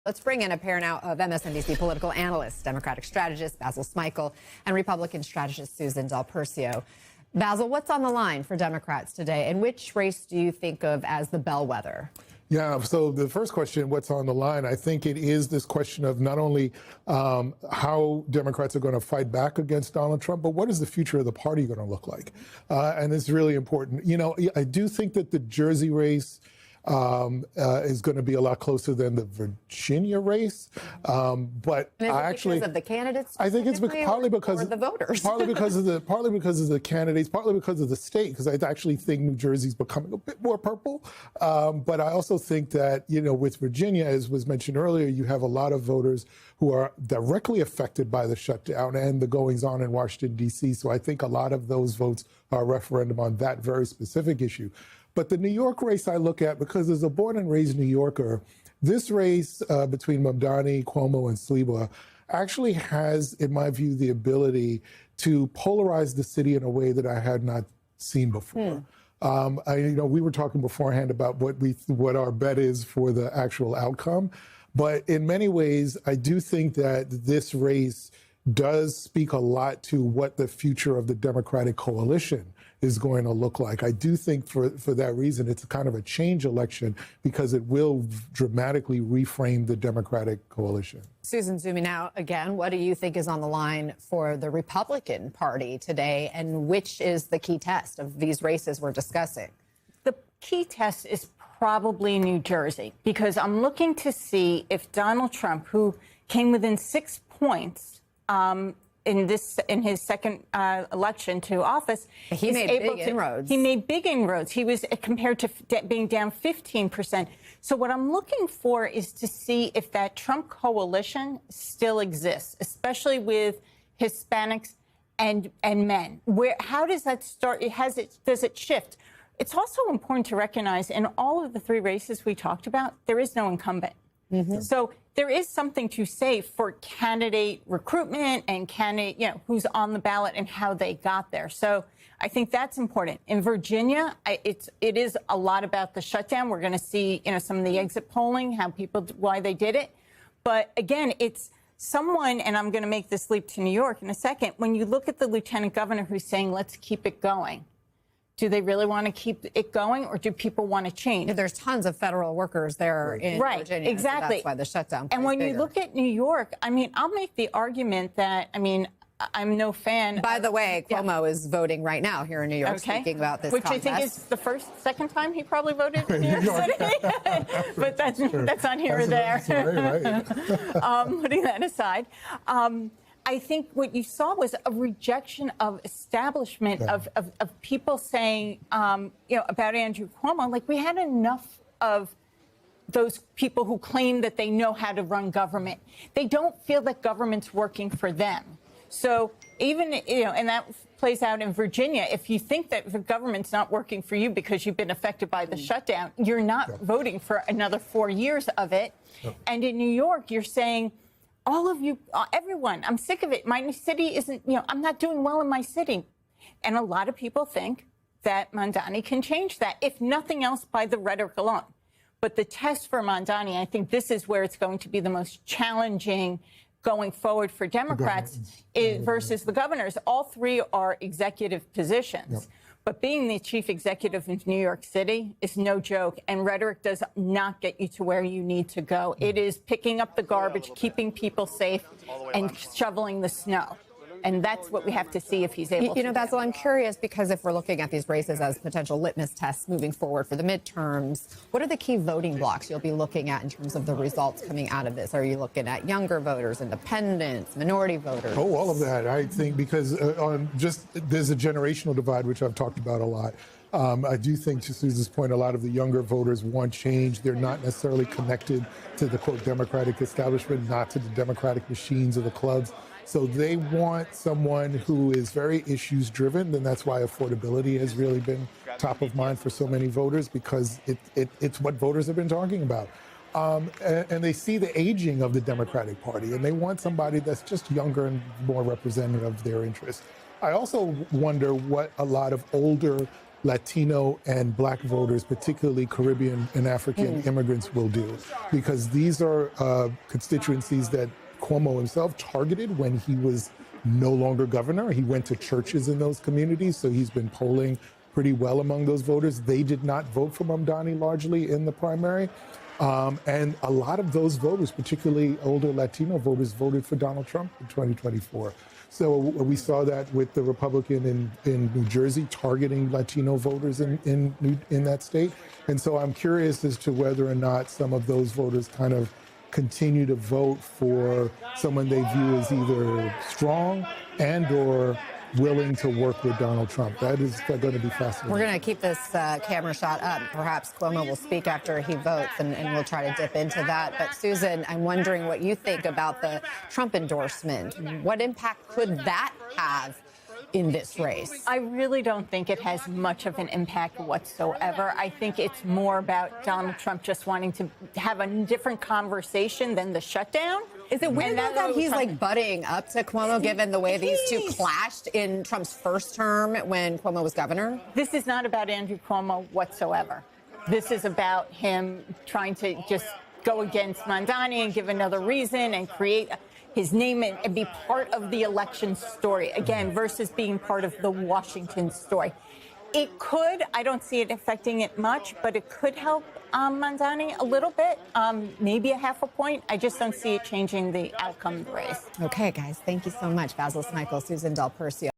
Let's bring in a pair now of MSNBC political analysts, Democratic strategist Basil Smikle and Republican strategist Susan Del Percio. Basil, what's on the line for Democrats today, and which race do you think of as the bellwether? Yeah, so the first question, what's on the line, I think it is this question of not only how Democrats are going to fight back against Donald Trump, but what is the future of the party going to look like? And it's really important. You know, I do think that the Jersey race is going to be a lot closer than the Virginia race, but I actually because of the candidates. I think it's partly because of the voters, partly because of the candidates, partly because of the state. Because I actually think New Jersey's becoming a bit more purple, but I also think that with Virginia, as was mentioned earlier, you have a lot of voters who are directly affected by the shutdown and the goings on in Washington D.C. So I think a lot of those votes are a referendum on that very specific issue. But the New York race I look at, because as a born and raised New Yorker, this race between Mamdani, Cuomo, and Sliwa actually has, in my view, the ability to polarize the city in a way that I had not seen before. We were talking beforehand about what our bet is for the actual outcome. But in many ways, I do think that this race does speak a lot to what the future of the Democratic coalition is going to look like. I do think for that reason, it's kind of a change election because it will dramatically reframe the Democratic coalition. Susan, zooming out again, what do you think is on the line for the Republican Party today, and which is the key test of these races we're discussing? The key test is probably New Jersey, because I'm looking to see if Donald Trump, who came within 6 points in his second election to office, he made big inroads. He made big inroads. He was compared to being down 15%. So what I'm looking for is to see if that Trump coalition still exists, especially with Hispanics and men. How does that start? Does it shift? It's also important to recognize in all of the three races we talked about, there is no incumbent. So there is something to say for candidate recruitment and candidate, who's on the ballot and how they got there. So I think that's important. In Virginia, it is a lot about the shutdown. We're going to see, some of the exit polling, why they did it. But again, it's someone, and I'm going to make this leap to New York in a second. When you look at the lieutenant governor who's saying, let's keep it going. Do they really want to keep it going, or do people want to change? There's tons of federal workers there in Virginia. Exactly. So that's why the shutdown. And when you look at New York, I'll make the argument that, I'm no fan. By the way, Cuomo is voting right now here in New York, speaking about this Which contest. I think is the second time he probably voted in New York City. But that's on here or there. Right. Putting that aside. I think what you saw was a rejection of establishment of people saying, about Andrew Cuomo, like we had enough of those people who claim that they know how to run government. They don't feel that government's working for them. So even, and that plays out in Virginia. If you think that the government's not working for you because you've been affected by the shutdown, you're not voting for another 4 years of it. And in New York, you're saying, all of you, everyone, I'm sick of it. My city isn't, I'm not doing well in my city. And a lot of people think that Mamdani can change that, if nothing else, by the rhetoric alone. But the test for Mamdani, I think this is where it's going to be the most challenging going forward for Democrats versus the governors. All three are executive positions. But being the chief executive in New York City is no joke, and rhetoric does not get you to where you need to go. It is picking up the garbage, keeping people safe, and shoveling the snow. And that's what we have to see if he's able to. Basil, I'm curious, because if we're looking at these races as potential litmus tests moving forward for the midterms, what are the key voting blocks you'll be looking at in terms of the results coming out of this? Are you looking at younger voters, independents, minority voters? Oh, all of that, I think, because there's a generational divide, which I've talked about a lot. I do think, to Susan's point, a lot of the younger voters want change. They're not necessarily connected to the, quote, Democratic establishment, not to the Democratic machines or the clubs. So they want someone who is very issues driven, and that's why affordability has really been top of mind for so many voters, because it's what voters have been talking about. And they see the aging of the Democratic Party, and they want somebody that's just younger and more representative of their interests. I also wonder what a lot of older Latino and Black voters, particularly Caribbean and African immigrants, will do, because these are constituencies that Cuomo himself targeted when he was no longer governor. He went to churches in those communities, so he's been polling pretty well among those voters. They did not vote for Mamdani largely in the primary. And a lot of those voters, particularly older Latino voters, voted for Donald Trump in 2024. So we saw that with the Republican in New Jersey targeting Latino voters in that state. And so I'm curious as to whether or not some of those voters kind of continue to vote for someone they view as either strong and or willing to work with Donald Trump. That is going to be fascinating. We're going to keep this camera shot up. Perhaps Cuomo will speak after he votes, and we'll try to dip into that. But Susan, I'm wondering what you think about the Trump endorsement. What impact could that have in this race? I really don't think it has much of an impact whatsoever. I think it's more about Donald Trump just wanting to have a different conversation than the shutdown. Is it weird though that he's like buddying up to Cuomo, given the way these two clashed in Trump's first term when Cuomo was governor? This is not about Andrew Cuomo whatsoever. This is about him trying to just go against Mamdani and give another reason and create his name and be part of the election story, again, versus being part of the Washington story. It could, I don't see it affecting it much, but it could help Mamdani a little bit, maybe a half a point. I just don't see it changing the outcome of the race. Okay, guys, thank you so much. Basil Smikle, Susan Del Percio.